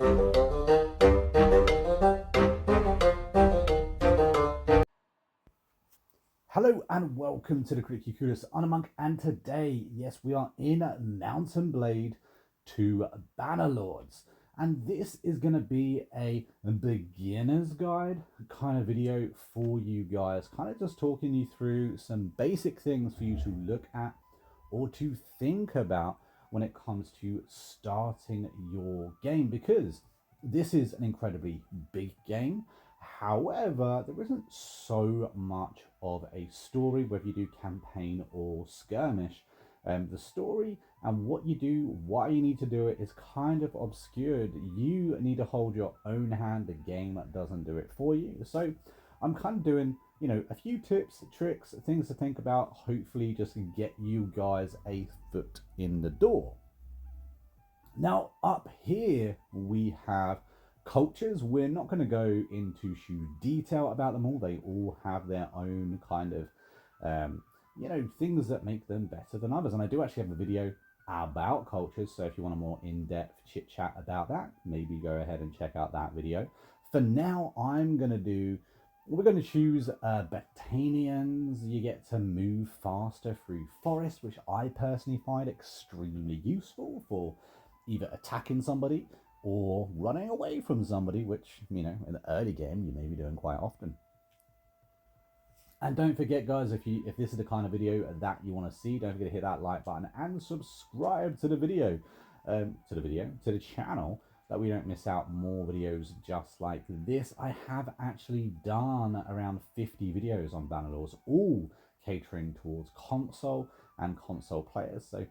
Hello and welcome to the Critically Clueless. I'm a monk, and today, yes, we are in Mountain Blade to Bannerlords, and this is going to be a beginner's guide kind of video for you guys, kind of just talking you through some basic things for you to look at or to think about when it comes to starting your game, because this is an incredibly big game. However, there isn't so much of a story, whether you do campaign or skirmish. The story and what you do, why you need to do it, is kind of obscured. You need to hold your own hand. The game doesn't do it for you. So I'm kind of doing, a few tips, tricks, things to think about, hopefully just get you guys a foot in the door. Now, up here we have cultures. We're not going to go into huge detail about them all. They all have their own kind of, things that make them better than others. And I do actually have a video about cultures. So if you want a more in-depth chit chat about that, maybe go ahead and check out that video. For now, we're going to choose Battanians. You get to move faster through forests, which I personally find extremely useful for either attacking somebody or running away from somebody, which, in the early game you may be doing quite often. And don't forget, guys, if this is the kind of video that you want to see, don't forget to hit that like button and subscribe to the channel, that we don't miss out more videos just like this. I have actually done around 50 videos on Bannerlords, all catering towards console and console players. So,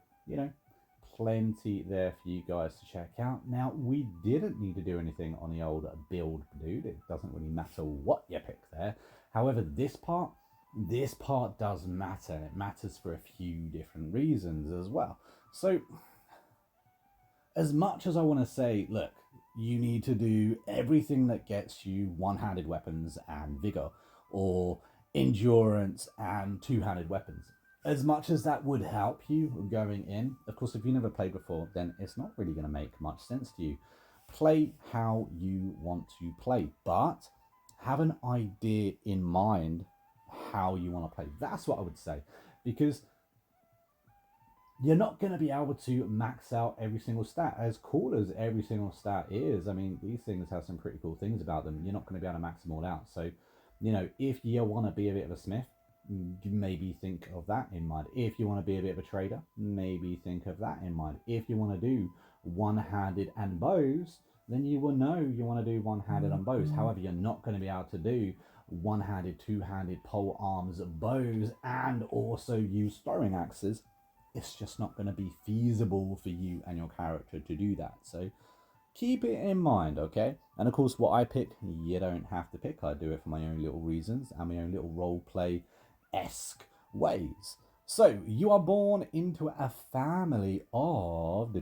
plenty there for you guys to check out. Now, we didn't need to do anything on the old build dude. It doesn't really matter what you pick there. However, this part does matter. It matters for a few different reasons as well. So, as much as I want to say, look, you need to do everything that gets you one-handed weapons and vigor, or endurance and two-handed weapons, as much as that would help you going in, of course, if you never played before, then it's not really going to make much sense to you. Play how you want to play, but have an idea in mind how you want to play. That's what I would say, because you're not going to be able to max out every single stat. As cool as every single stat is, I mean, these things have some pretty cool things about them. You're not going to be able to max them all out. So, if you want to be a bit of a smith, maybe think of that in mind. If you want to be a bit of a trader, maybe think of that in mind. If you want to do one-handed and bows, then you will know you want to do one-handed and bows. However, you're not going to be able to do one-handed, two-handed, pole arms, bows, and also use throwing axes. It's just not going to be feasible for you and your character to do that. So keep it in mind, okay? And of course, what I pick, you don't have to pick. I do it for my own little reasons and my own little role play-esque ways. So you are born into a family of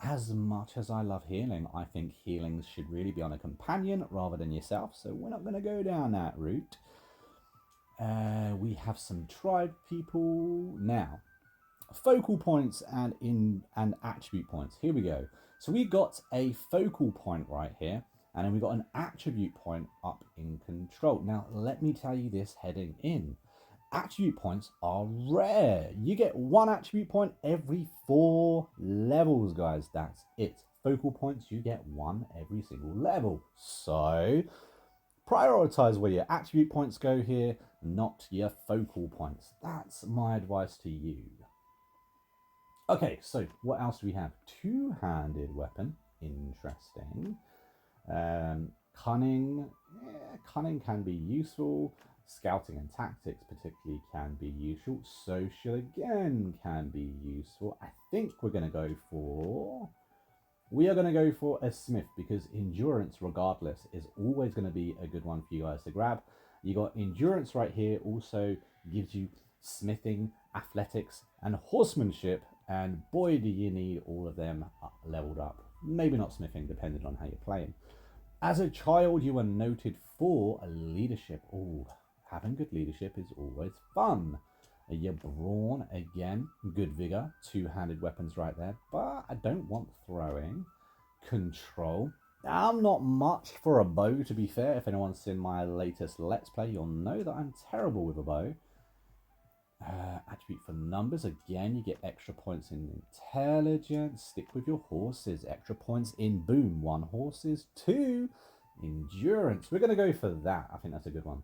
As much as I love healing, I think healings should really be on a companion rather than yourself. So we're not going to go down that route. We have some tribe people now. Focal points and attribute points. Here we go. So we got a focal point right here, and then we got an attribute point up in control. Now, let me tell you this heading in. Attribute points are rare. You get one attribute point every 4 levels, guys. That's it. Focal points, you get one every single level. So prioritize where your attribute points go here, not your focal points. That's my advice to you. Okay, so what else do we have? Two-handed weapon, interesting. Cunning, cunning can be useful. Scouting and tactics particularly can be useful. Social again can be useful. I think we are going to go for a smith, because endurance regardless is always going to be a good one for you guys to grab. You got endurance right here, also gives you smithing, athletics, and horsemanship. And boy, do you need all of them leveled up. Maybe not smithing, depending on how you're playing. As a child, you were noted for leadership. Oh, having good leadership is always fun. Your brawn, again, good vigor. Two-handed weapons right there. But I don't want throwing. control. I'm not much for a bow, to be fair. If anyone's seen my latest Let's Play, you'll know that I'm terrible with a bow. Attribute for numbers. Again, you get extra points in intelligence. Stick with your horses. Extra points in boom. 1 horses. 2 endurance. We're going to go for that. I think that's a good one.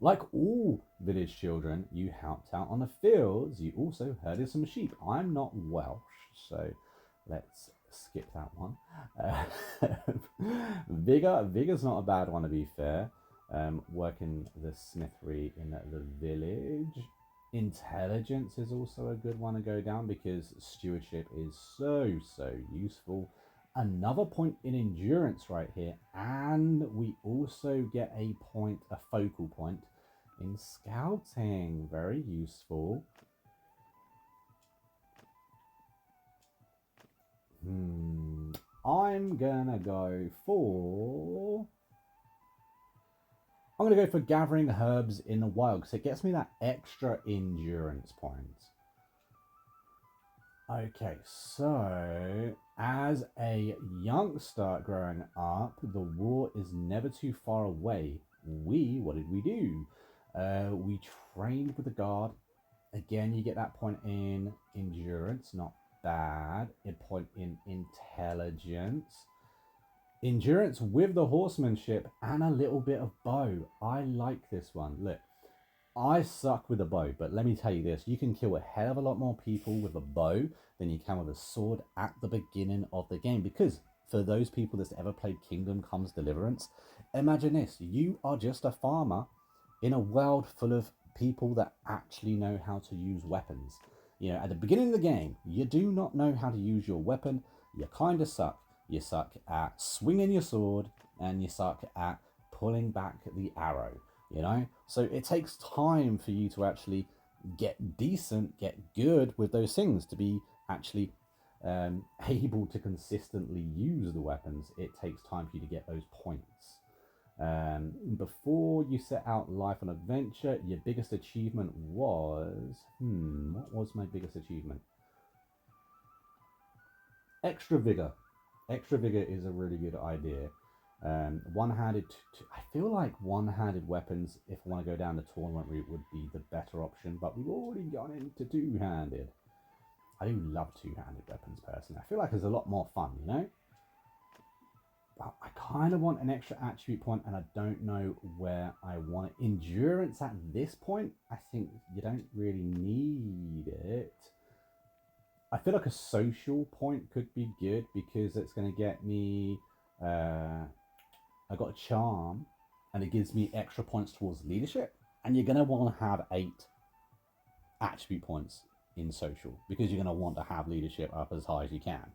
Like all village children, you helped out on the fields. You also herded some sheep. I'm not Welsh, so let's skip that one. Vigor's not a bad one, to be fair. Working the smithery in the village. Intelligence is also a good one to go down because stewardship is so useful. Another point in endurance right here, and we also get a focal point in scouting. Very useful. I'm gonna go for gathering herbs in the wild because it gets me that extra endurance point. Okay, so as a youngster growing up, the war is never too far away. What did we do? We trained with the guard. Again, you get that point in endurance, not bad. A point in intelligence. Endurance with the horsemanship and a little bit of bow. I like this one. Look, I suck with a bow, but let me tell you this. You can kill a hell of a lot more people with a bow than you can with a sword at the beginning of the game. Because for those people that's ever played Kingdom Comes Deliverance, imagine this. You are just a farmer in a world full of people that actually know how to use weapons. You know, at the beginning of the game, you do not know how to use your weapon. You kind of suck. You suck at swinging your sword, and you suck at pulling back the arrow, you know? So it takes time for you to actually get decent, get good with those things, to be actually able to consistently use the weapons. It takes time for you to get those points. Before you set out life on adventure, your biggest achievement was... what was my biggest achievement? Extra vigor. Extra vigor is a really good idea. One-handed... I feel like one-handed weapons, if I want to go down the tournament route, would be the better option, but we've already gone into two-handed. I do love two-handed weapons, personally. I feel like it's a lot more fun, you know? But I kind of want an extra attribute point, and I don't know where I want it. Endurance at this point, I think you don't really need it. I feel like a social point could be good because it's going to get me... I got a charm, and it gives me extra points towards leadership. And you're going to want to have 8 attribute points in social because you're going to want to have leadership up as high as you can.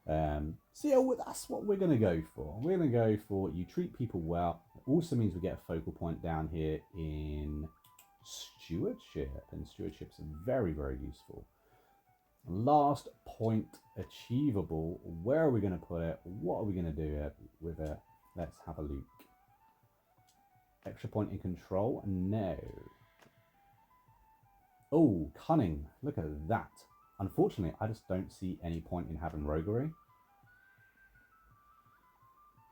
So yeah, that's what we're going to go for. We're going to go for you treat people well. It also means we get a focal point down here in stewardship, and stewardship's very useful. Last point achievable. Where are we going to put it? What are we going to do with it? Let's have a look. Extra point in control? No. Oh, cunning. Look at that. Unfortunately, I just don't see any point in having roguery.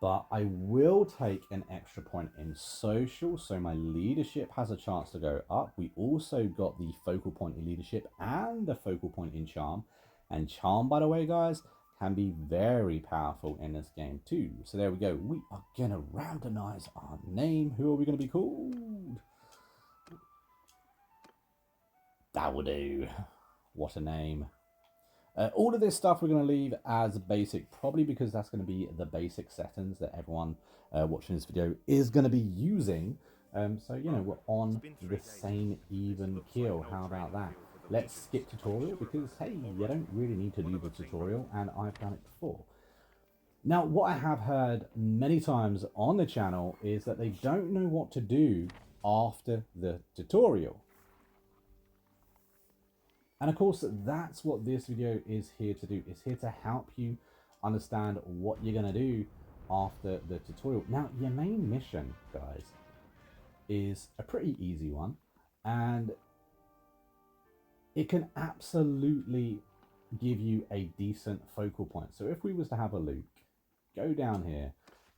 But I will take an extra point in social, so my leadership has a chance to go up. We also got the focal point in leadership and the focal point in charm. And charm, by the way, guys, can be very powerful in this game too. So there we go. We are going to randomize our name. Who are we going to be called? That will do. What a name. All of this stuff we're going to leave as basic, probably because that's going to be the basic settings that everyone watching this video is going to be using. So, you know, we're on the same even keel. How about that? Let's skip tutorial because, hey, you don't really need to do the tutorial, and I've done it before. Now, what I have heard many times on the channel is that they don't know what to do after the tutorial. And of course, that's what this video is here to do. It's here to help you understand what you're going to do after the tutorial. Now, your main mission, guys, is a pretty easy one. And it can absolutely give you a decent focal point. So if we was to have a look, go down here,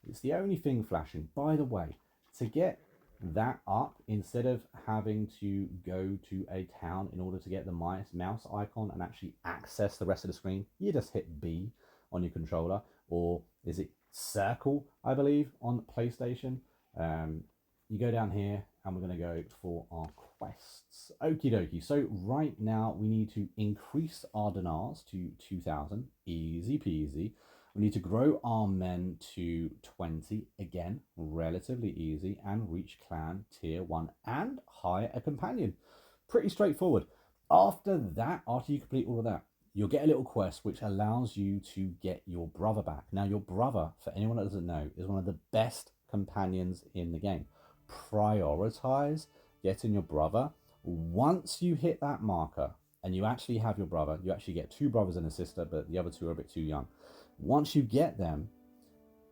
it's the only thing flashing. By the way, to get that up, instead of having to go to a town in order to get the mouse icon and actually access the rest of the screen, you just hit B on your controller, or is it circle, I believe, on PlayStation. You go down here and we're going to go for our quests. Okie dokie. So right now we need to increase our dinars to 2,000. Easy peasy. We need to grow our men to 20. Again, relatively easy. And reach clan tier 1 and hire a companion. Pretty straightforward. After that, after you complete all of that, you'll get a little quest which allows you to get your brother back. Now, your brother, for anyone that doesn't know, is one of the best companions in the game. Prioritize getting your brother. Once you hit that marker and you actually have your brother, you actually get 2 brothers and a sister, but the other 2 are a bit too young. Once you get them,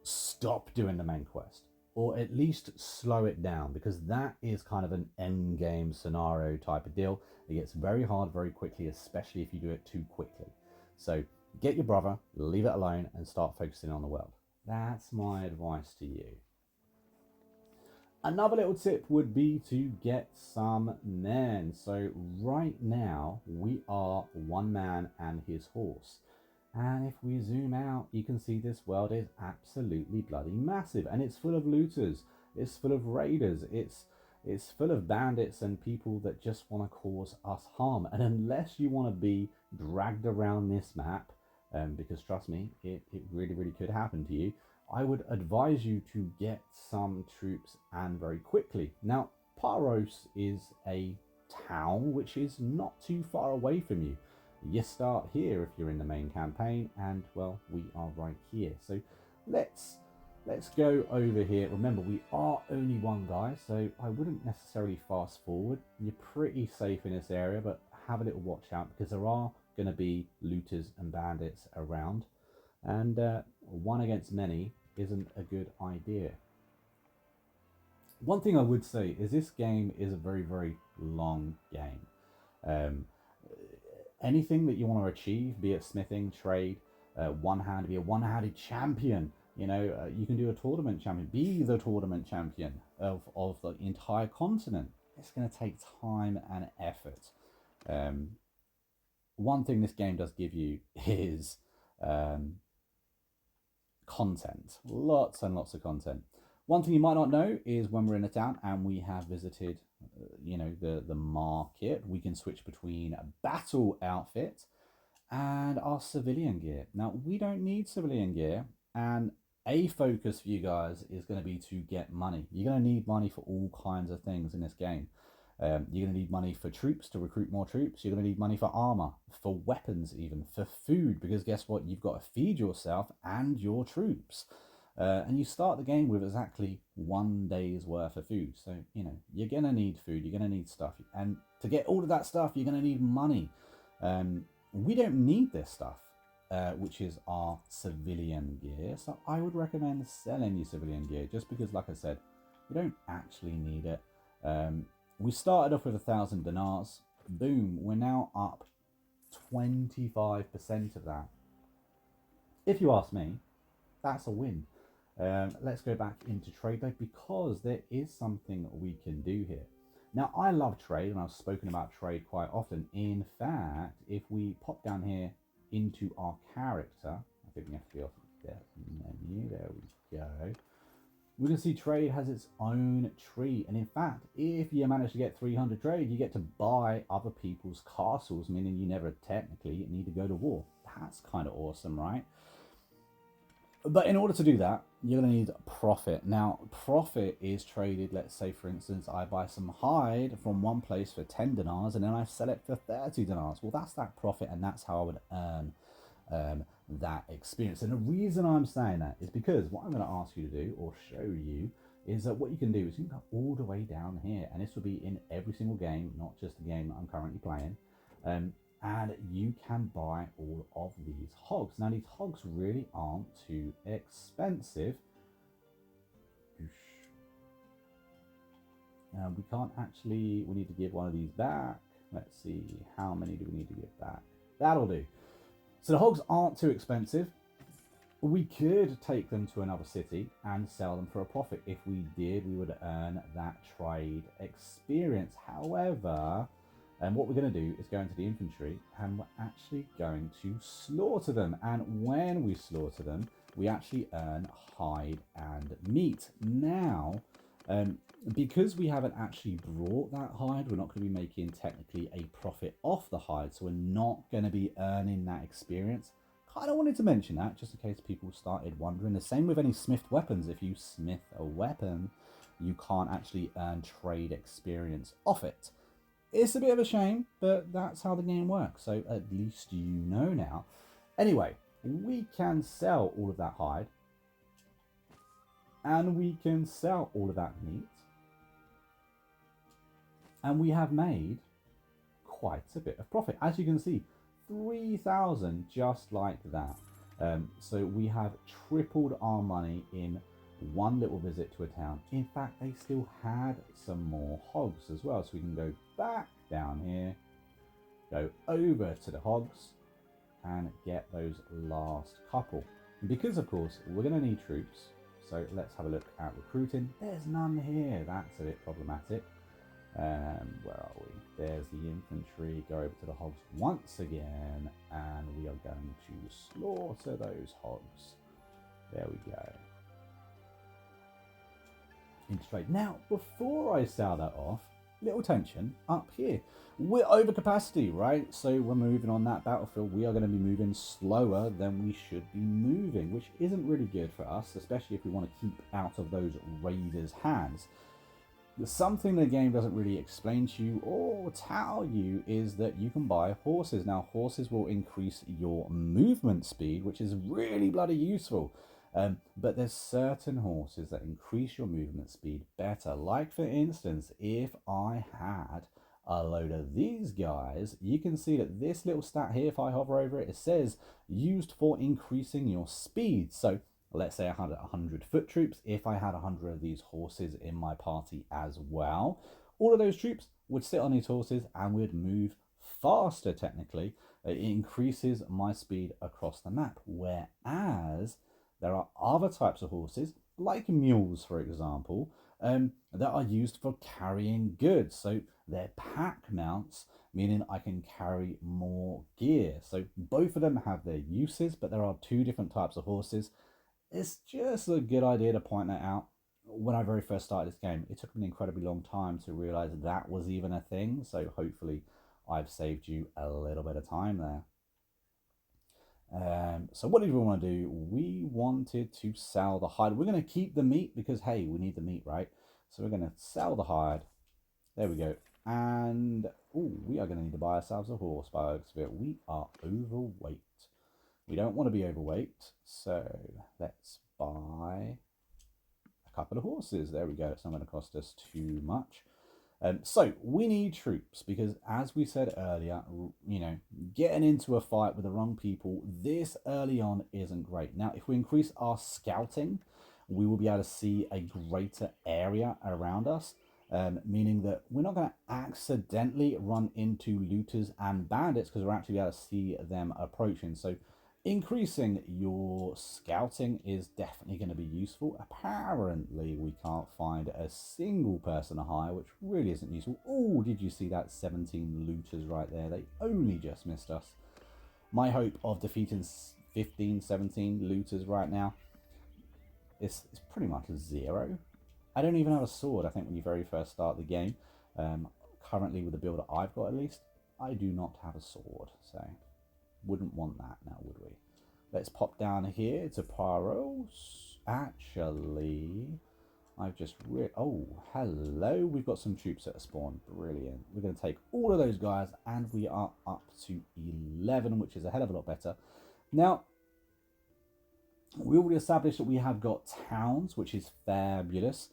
stop doing the main quest, or at least slow it down, because that is kind of an end game scenario type of deal. It gets very hard very quickly, especially if you do it too quickly. So get your brother, leave it alone, and start focusing on the world. That's my advice to you. Another little tip would be to get some men. So right now we are 1 man and his horse. And if we zoom out, you can see this world is absolutely bloody massive, and it's full of looters, it's full of raiders, it's full of bandits and people that just want to cause us harm. And unless you want to be dragged around this map, because trust me, it really could happen to you, I would advise you to get some troops, and very quickly. Now, Paros is a town which is not too far away from you. You start here if you're in the main campaign, and well, we are right here. So let's go over here. Remember, we are only 1 guy, so I wouldn't necessarily fast forward. You're pretty safe in this area, but have a little watch out, because there are going to be looters and bandits around, and 1 against many isn't a good idea. One thing I would say is this game is a very long game. Anything that you want to achieve, be it smithing, trade, one-hand, be a one-handed champion, you know, you can do a tournament champion, be the tournament champion of the entire continent. It's going to take time and effort. One thing this game does give you is content, lots and lots of content. One thing you might not know is when we're in a town and we have visited, you know, the market, we can switch between a battle outfit and our civilian gear. Now, we don't need civilian gear, and a focus for you guys is going to be to get money. You're going to need money for all kinds of things in this game. You're going to need money for troops, to recruit more troops. You're going to need money for armor, for weapons, even for food, because guess what? You've got to feed yourself and your troops. And you start the game with exactly 1 day's worth of food. So, you know, you're going to need food, you're going to need stuff. And to get all of that stuff, you're going to need money. We don't need this stuff, which is our civilian gear. So I would recommend selling your civilian gear, just because, like I said, you don't actually need it. We started off with 1,000 dinars. Boom, we're now up 25% of that. If you ask me, that's a win. Let's go back into trade though, because there is something we can do here. Now, I love trade, and I've spoken about trade quite often. In fact, if we pop down here into our character, I think we have to be off the menu, there we go. We can see trade has its own tree, and in fact, if you manage to get 300 trade, you get to buy other people's castles, meaning you never technically need to go to war. That's kind of awesome, right? But in order to do that, you're going to need profit. Now, profit is traded. Let's say, for instance, I buy some hide from one place for 10 dinars, and then I sell it for 30 dinars. Well, that's that profit, and that's how I would earn that experience. And the reason I'm saying that is because what I'm going to ask you to do, or show you, is that what you can do is you can go all the way down here, and this will be in every single game, not just the game that I'm currently playing. And you can buy all of these hogs. Now, these hogs really aren't too expensive. We can't actually, we need to give one of these back. Let's see, how many do we need to give back? That'll do. So the hogs aren't too expensive. We could take them to another city and sell them for a profit. If we did, we would earn that trade experience. However, what we're going to do is go into the infantry and we're actually going to slaughter them. And when we slaughter them, we actually earn hide and meat. Now, because we haven't actually brought that hide, we're not going to be making technically a profit off the hide. So we're not going to be earning that experience. Kind of wanted to mention that just in case people started wondering. The same with any smithed weapons. If you smith a weapon, you can't actually earn trade experience off it. It's a bit of a shame, but that's how the game works. So at least you know now. Anyway, we can sell all of that hide. And we can sell all of that meat. And we have made quite a bit of profit. As you can see, 3,000 just like that. So we have tripled our money in one little visit to a town. In fact, they still had some more hogs as well. So we can go back down here, go over to the hogs and get those last couple. And because of course, we're going to need troops. So let's have a look at recruiting. There's none here. That's a bit problematic. Where are we? There's the infantry. Go over to the hogs once again, and we are going to slaughter those hogs. There we go. Into trade. Now, before I sell that off, little tension up here. We're over capacity, right? So we're moving on that battlefield. We are going to be moving slower than we should be moving, which isn't really good for us, especially if we want to keep out of those raiders' hands. Something the game doesn't really explain to you or tell you is that you can buy horses. Now, horses will increase your movement speed, which is really bloody useful. But there's certain horses that increase your movement speed better. Like, for instance, if I had a load of these guys, you can see that this little stat here, if I hover over it, it says used for increasing your speed. So let's say I had 100 foot troops. If I had 100 of these horses in my party as well, all of those troops would sit on these horses and would move faster technically. It increases my speed across the map. Whereas there are other types of horses, like mules, for example, that are used for carrying goods. So they're pack mounts, meaning I can carry more gear. So both of them have their uses, but there are two different types of horses. It's just a good idea to point that out. When I very first started this game, it took me an incredibly long time to realize that was even a thing. So hopefully I've saved you a little bit of time there. So what did we want to do? We wanted to sell the hide. We're going to keep the meat because, hey, we need the meat, right? So we're going to sell the hide. There we go. And we are going to need to buy ourselves a horse by the looks of it. We are overweight. We don't want to be overweight, so let's buy a couple of horses. There we go. It's not going to cost us too much. So we need troops because, as we said earlier, you know, getting into a fight with the wrong people this early on isn't great. Now, if we increase our scouting, we will be able to see a greater area around us, meaning that we're not going to accidentally run into looters and bandits because we're actually able to see them approaching. So increasing your scouting is definitely going to be useful. Apparently, we can't find a single person to hire, which really isn't useful. Oh, did you see that? 17 looters right there. They only just missed us. My hope of defeating 15, 17 looters right now is pretty much zero. I don't even have a sword, I think, when you very first start the game. Currently, with the build that I've got at least, I do not have a sword, so wouldn't want that now, would we? Let's pop down here to Pyros. Actually, I've just oh, hello. We've got some troops at a spawn. Brilliant. We're going to take all of those guys, and we are up to 11, which is a hell of a lot better. Now, we already established that we have got towns, which is fabulous.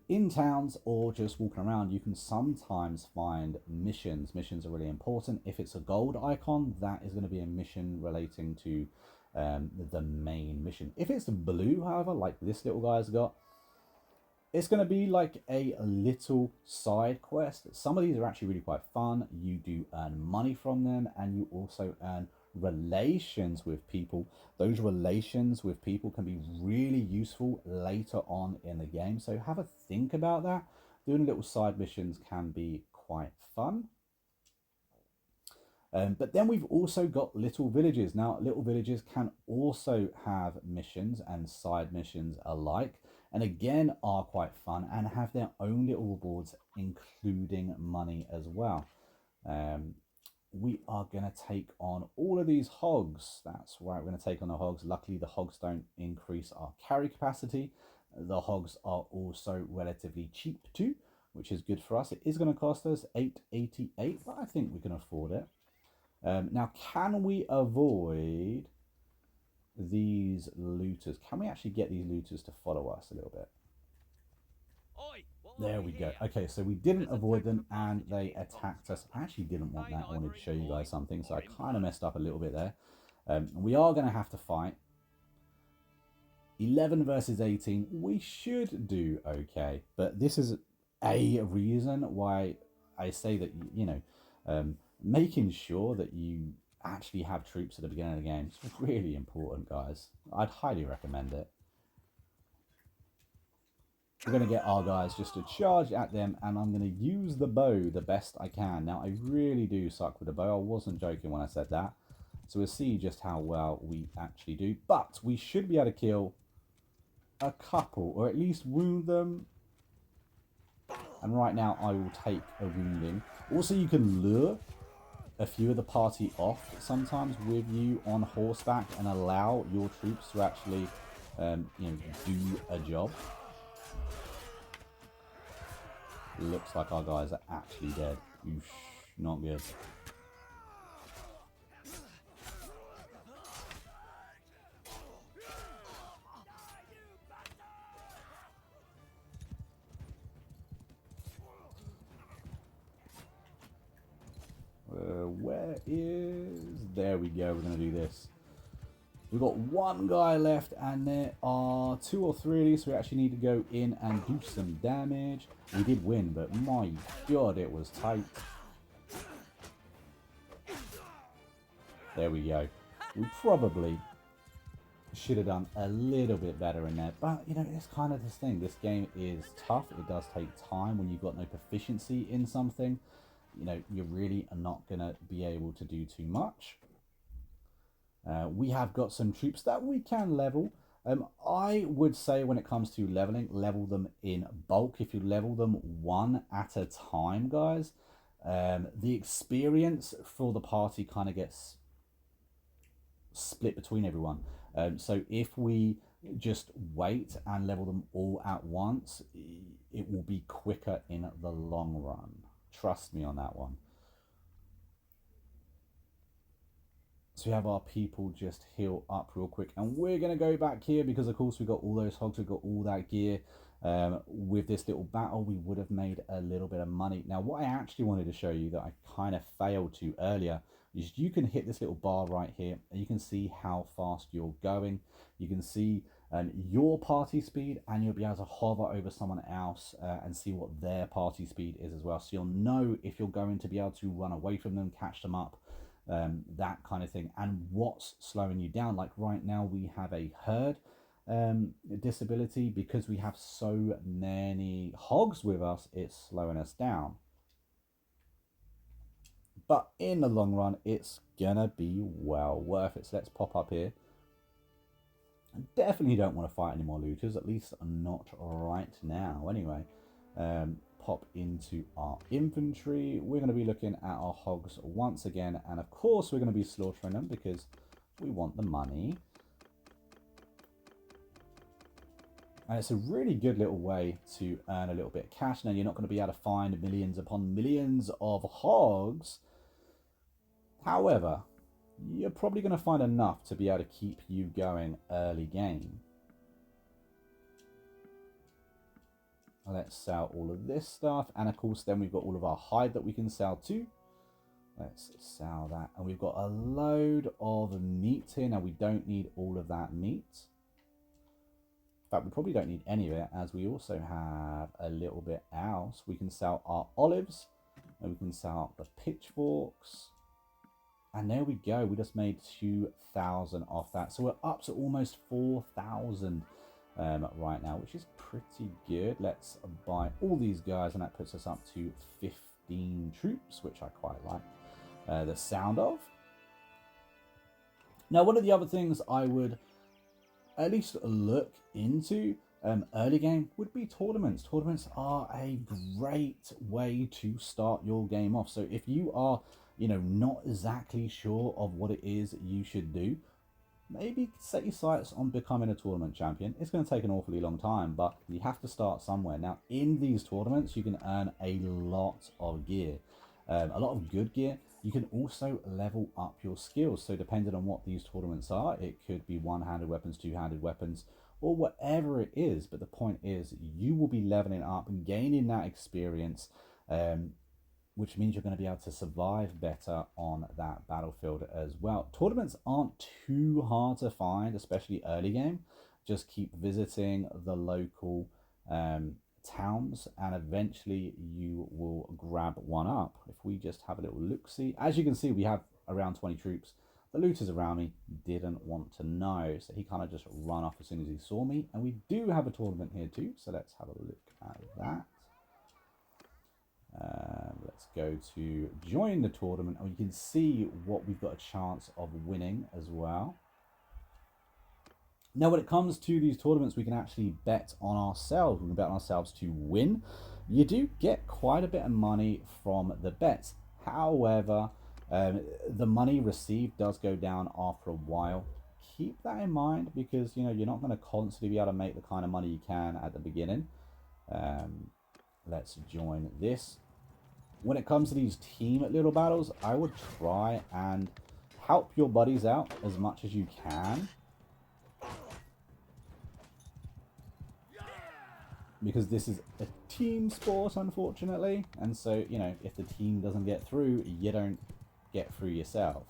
In towns or just walking around, you can sometimes find missions. Missions are really important. If it's a gold icon, that is going to be a mission relating to the main mission. If it's blue, however, like this little guy's got, it's going to be like a little side quest. Some of these are actually really quite fun. You do earn money from them, and you also earn relations with people. Those relations with people can be really useful later on in the game. So have a think about that. Doing little side missions can be quite fun. But then we've also got little villages. Now, little villages can also have missions and side missions alike, and again are quite fun and have their own little rewards, including money as well. We are going to take on all of these hogs. That's right, we're going to take on the hogs. Luckily, the hogs don't increase our carry capacity. The hogs are also relatively cheap too, which is good for us. It is going to cost us $8.88, but I think we can afford it. Now, can we avoid these looters? Can we actually get these looters to follow us a little bit? There we go. Okay, so we didn't avoid them and they attacked us. I actually didn't want that. I wanted to show you guys something, so I kind of messed up a little bit there. We are going to have to fight. 11 versus 18. We should do okay, but this is a reason why I say that, you know, making sure that you actually have troops at the beginning of the game is really important, guys. I'd highly recommend it. We're going to get our guys just to charge at them, and I'm going to use the bow the best I can. Now, I really do suck with the bow. I wasn't joking when I said that. So we'll see just how well we actually do. But we should be able to kill a couple, or at least wound them. And right now, I will take a wounding. Also, you can lure a few of the party off sometimes with you on horseback and allow your troops to actually, you know, do a job. Looks like our guys are actually dead. Oosh, not good. Where is... There we go, we're going to do this. We've got one guy left and there are 2 or 3 of these, so we actually need to go in and do some damage. We did win, but my god, it was tight. There we go. We probably should have done a little bit better in there, but you know, it's kind of this thing. This game is tough. It does take time when you've got no proficiency in something. You know, you really are not going to be able to do too much. We have got some troops that we can level. I would say when it comes to leveling, level them in bulk. If you level them one at a time, guys, the experience for the party kind of gets split between everyone. So if we just wait and level them all at once, it will be quicker in the long run. Trust me on that one. So we have our people just heal up real quick, and we're going to go back here because of course we've got all those hogs, we've got all that gear. With this little battle we would have made a little bit of money. Now what I actually wanted to show you that I kind of failed to earlier is you can hit this little bar right here and you can see how fast you're going. You can see your party speed, and you'll be able to hover over someone else and see what their party speed is as well, so you'll know if you're going to be able to run away from them, catch them up, that kind of thing, and what's slowing you down. Like right now we have a herd disability because we have so many hogs with us. It's slowing us down, but in the long run it's gonna be well worth it. So let's pop up here. I definitely don't want to fight any more looters, at least not right now anyway. Pop into our inventory. We're going to be looking at our hogs once again, and of course we're going to be slaughtering them because we want the money. And it's a really good little way to earn a little bit of cash. Now, you're not going to be able to find millions upon millions of hogs. However, you're probably going to find enough to be able to keep you going early game. Let's sell all of this stuff, and of course then we've got all of our hide that we can sell too. Let's sell that, and we've got a load of meat here. Now we don't need all of that meat. In fact, we probably don't need any of it, as we also have a little bit else. We can sell our olives, and we can sell the pitchforks, And there we go. We just made 2,000 off that. So we're up to almost 4,000 right now, which is pretty good. Let's buy all these guys, and that puts us up to 15 troops, which I quite like the sound of. Now, one of the other things I would at least look into early game would be tournaments. Tournaments are a great way to start your game off. So if you are, not exactly sure of what it is you should do, maybe set your sights on becoming a tournament champion. It's going to take an awfully long time, but you have to start somewhere. Now, in these tournaments, you can earn a lot of gear, a lot of good gear. You can also level up your skills. So depending on what these tournaments are, it could be one-handed weapons, two-handed weapons, or whatever it is. But the point is, you will be leveling up and gaining that experience, which means you're going to be able to survive better on that battlefield as well. Tournaments aren't too hard to find, especially early game. Just keep visiting the local towns, and eventually you will grab one up. If we just have a little look-see, as you can see, we have around 20 troops. The looters around me didn't want to know, so he kind of just ran off as soon as he saw me. And we do have a tournament here too, so let's have a look at that. Let's go to join the tournament, and you can see what we've got a chance of winning as well. Now, when it comes to these tournaments, we can actually bet on ourselves. We can bet on ourselves to win. You do get quite a bit of money from the bets. However, the money received does go down after a while. Keep that in mind, because you're not going to constantly be able to make the kind of money you can at the beginning. Let's join this. When it comes to these team little battles, I would try and help your buddies out as much as you can, because this is a team sport, unfortunately. And so, if the team doesn't get through, you don't get through yourself.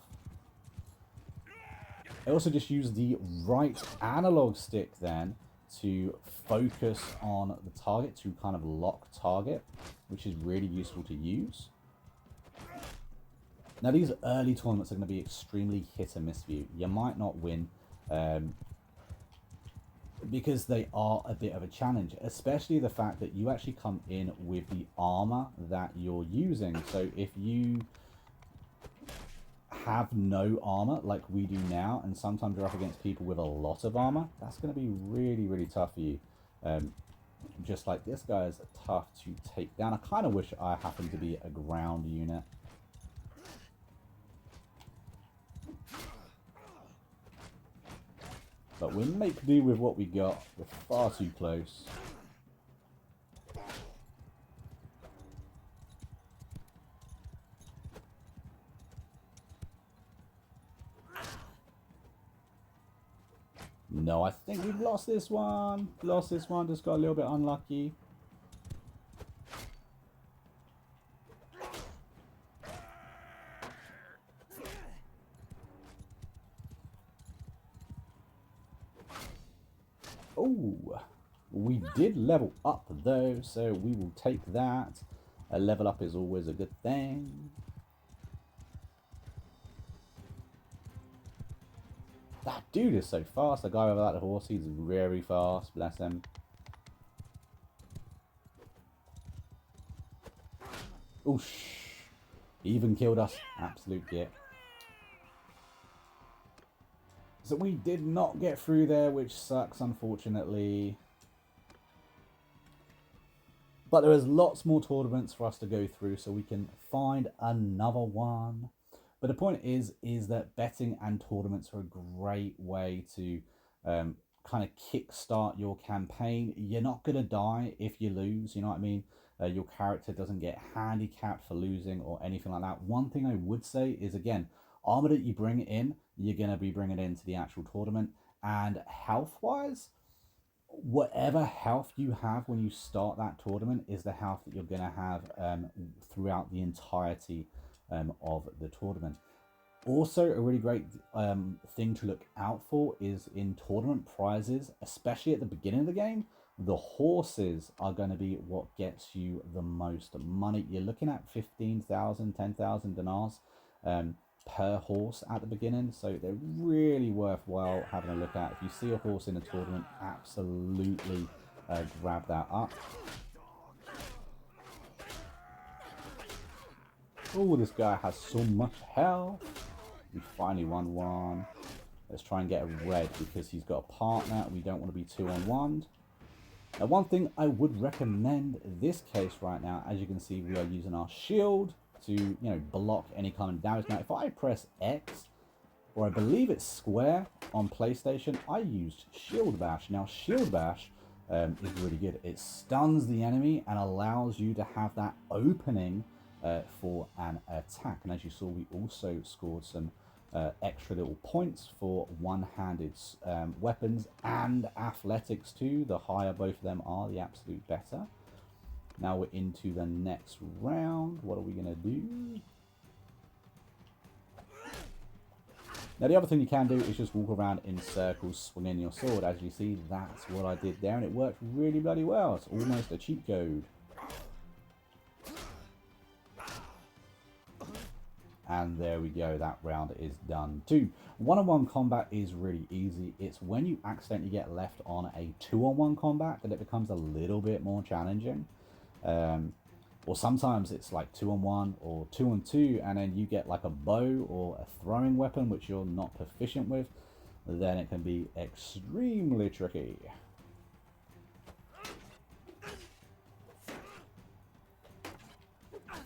I also just use the right analog stick then to focus on the target, to kind of lock target, which is really useful to use. Now, these early tournaments are going to be extremely hit and miss for you. You might not win, because they are a bit of a challenge, especially the fact that you actually come in with the armor that you're using. So if you have no armor like we do now, and sometimes you're up against people with a lot of armor, that's going to be really, really tough for you. Just like this guy is tough to take down. I kind of wish I happened to be a ground unit. But we make do with what we got. We're far too close. No, I think we've lost this one. Lost this one, just got a little bit unlucky. Oh, we did level up though, so we will take that. A level up is always a good thing. That dude is so fast. The guy without the horse, he's very fast. Bless him. Oh, he even killed us. Absolute git. So we did not get through there, which sucks, unfortunately. But there is lots more tournaments for us to go through, so we can find another one. But the point is that betting and tournaments are a great way to kind of kickstart your campaign. You're not going to die if you lose, you know what I mean? Your character doesn't get handicapped for losing or anything like that. One thing I would say is, again, armor that you bring in, you're going to be bringing into the actual tournament. And health-wise, whatever health you have when you start that tournament is the health that you're going to have throughout the entirety of the tournament. Also, a really great thing to look out for is in tournament prizes, especially at the beginning of the game, the horses are going to be what gets you the most money. You're looking at 15,000, 10,000 dinars. per horse at the beginning, so they're really worthwhile having a look at. If you see a horse in a tournament, absolutely grab that up. Oh, this guy has so much health. We finally won one. Let's try and get a red because he's got a partner. We don't want to be 2-on-1. Now, one thing I would recommend this case right now, as you can see, we are using our shield to, block any kind of damage. Now, if I press X, or I believe it's square on PlayStation, I used Shield Bash. Now, Shield Bash is really good. It stuns the enemy and allows you to have that opening for an attack. And as you saw, we also scored some extra little points for one-handed weapons and athletics too. The higher both of them are, the absolute better. Now we're into the next round. What are we going to do? Now the other thing you can do is just walk around in circles swinging your sword. As you see, that's what I did there, and it worked really bloody well. It's almost a cheat code. And there we go, that round is done too. One-on-one combat is really easy. It's when you accidentally get left on a 2-on-1 combat that it becomes a little bit more challenging. Or sometimes it's like 2-on-1 or 2-on-2, and then you get like a bow or a throwing weapon which you're not proficient with. Then it can be extremely tricky.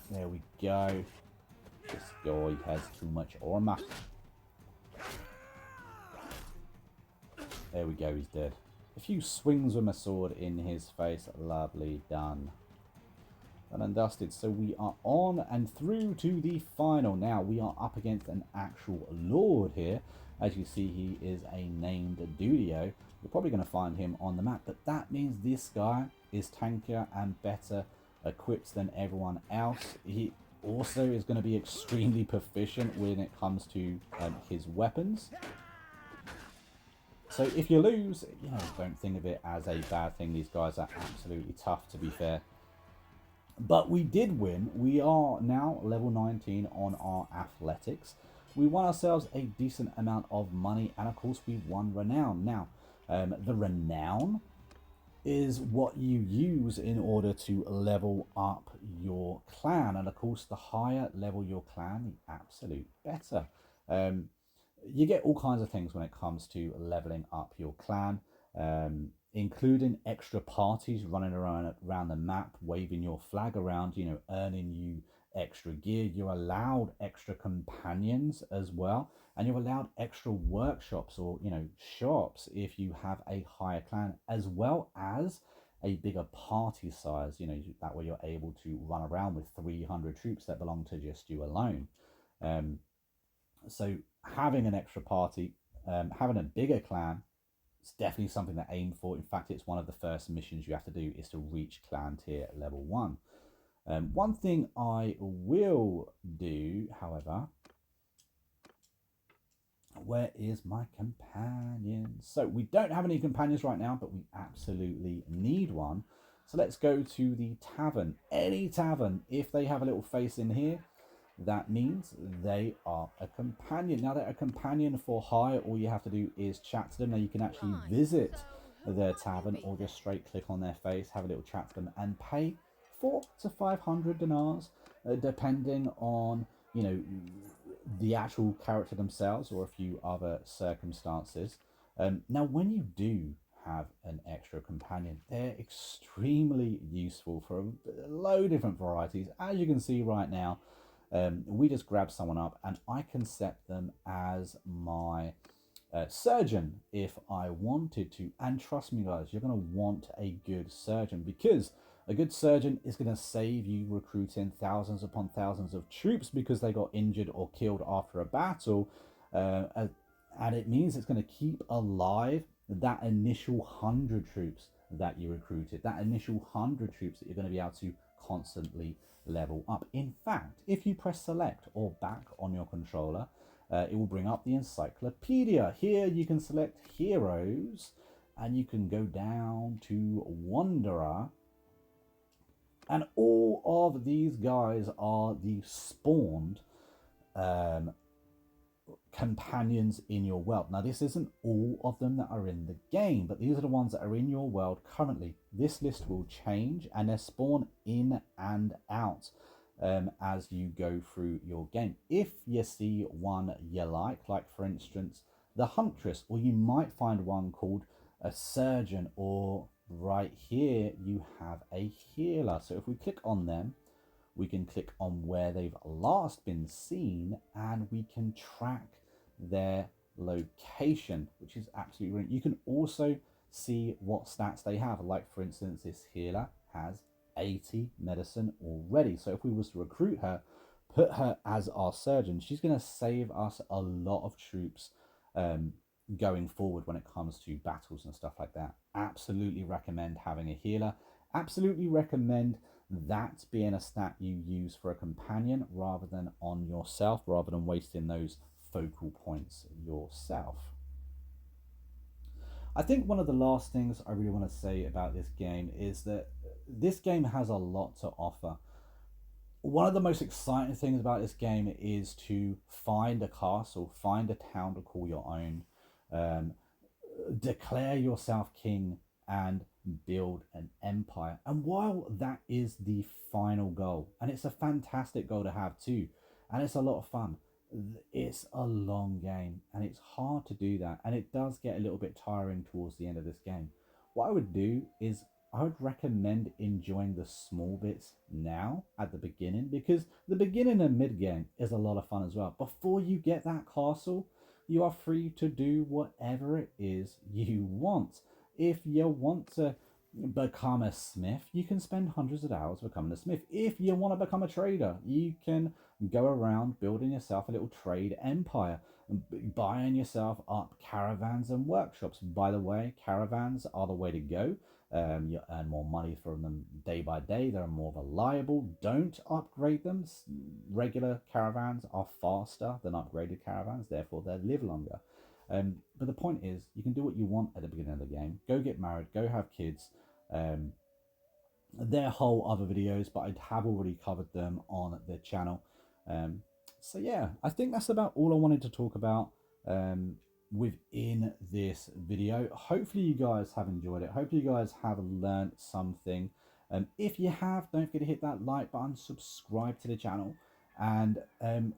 There we go. This guy has too much armor. There we go, he's dead. A few swings with my sword in his face. Lovely, done. Done and dusted. So we are on and through to the final. Now we are up against an actual lord here. As you see, he is a named Dudio. You're probably going to find him on the map, but that means this guy is tankier and better equipped than everyone else. He also is going to be extremely proficient when it comes to his weapons. So if you lose, don't think of it as a bad thing. These guys are absolutely tough, to be fair. But we did win. We are now level 19 on our athletics. We won ourselves a decent amount of money, and of course we won renown. Now, the renown is what you use in order to level up your clan, and of course the higher level your clan, the absolute better. You get all kinds of things when it comes to leveling up your clan, including extra parties running around the map, waving your flag around, earning you extra gear. You're allowed extra companions as well, and you're allowed extra workshops or shops if you have a higher clan, as well as a bigger party size. That way you're able to run around with 300 troops that belong to just you alone. So having an extra party, having a bigger clan, it's definitely something to aim for. In fact, it's one of the first missions you have to do is to reach clan tier level 1. One thing I will do, however, where is my companion? So we don't have any companions right now, but we absolutely need one. So let's go to the tavern. Any tavern, if they have a little face in here, that means they are a companion. Now they're a companion for hire. All you have to do is chat to them. Now you can actually visit their tavern or just straight click on their face, have a little chat to them, and pay 400 to 500 dinars, depending on the actual character themselves or a few other circumstances. Now, when you do have an extra companion, they're extremely useful for a load of different varieties. As you can see right now, we just grab someone up and I can set them as my surgeon if I wanted to. And trust me guys, you're going to want a good surgeon, because a good surgeon is going to save you recruiting thousands upon thousands of troops because they got injured or killed after a battle, and it means it's going to keep alive that initial 100 troops that you recruited, that initial 100 troops that you're going to be able to constantly level up. In fact, if you press select or back on your controller, it will bring up the encyclopedia. Here you can select heroes and you can go down to Wanderer, and all of these guys are the spawned companions in your world. Now, this isn't all of them that are in the game, but these are the ones that are in your world currently. This list will change and they spawn in and out as you go through your game. If you see one you like for instance, the Huntress, or you might find one called a Surgeon, or right here you have a Healer. So if we click on them, we can click on where they've last been seen and we can track their location, which is absolutely brilliant. You can also see what stats they have. Like for instance, this Healer has 80 medicine already. So if we was to recruit her, put her as our Surgeon, she's going to save us a lot of troops going forward when it comes to battles and stuff like that. Absolutely recommend having a Healer. Absolutely recommend that being a stat you use for a companion rather than on yourself, rather than wasting those focal points yourself. I think one of the last things I really want to say about this game is that this game has a lot to offer. One of the most exciting things about this game is to find a castle, find a town to call your own, um, declare yourself king, and build an empire. And while that is the final goal, and it's a fantastic goal to have too, and it's a lot of fun, it's a long game and it's hard to do that, and it does get a little bit tiring towards the end of this game. What I would do is I would recommend enjoying the small bits now at the beginning, because the beginning and mid game is a lot of fun as well. Before you get that castle, you are free to do whatever it is you want. If you want to become a smith, you can spend hundreds of hours becoming a smith. If you want to become a trader, you can go around building yourself a little trade empire, buying yourself up caravans and workshops. By the way, caravans are the way to go. You earn more money from them day by day. They're more reliable. Don't upgrade them. Regular caravans are faster than upgraded caravans, therefore they live longer. But the point is, you can do what you want at the beginning of the game. Go get married, go have kids. There are whole other videos, but I have already covered them on the channel. So yeah, I think that's about all I wanted to talk about within this video. Hopefully you guys have enjoyed it. Hopefully you guys have learned something. If you have, don't forget to hit that like button, subscribe to the channel. And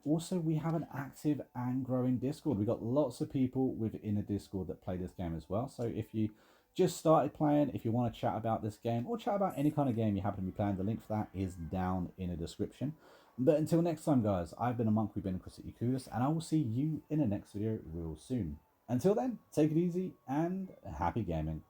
also we have an active and growing Discord. We've got lots of people within the Discord that play this game as well. So if you just started playing, if you want to chat about this game or chat about any kind of game you happen to be playing, the link for that is down in the description. But until next time, guys, I've been a monk, we've been Critically Clueless, and I will see you in the next video real soon. Until then, take it easy and happy gaming.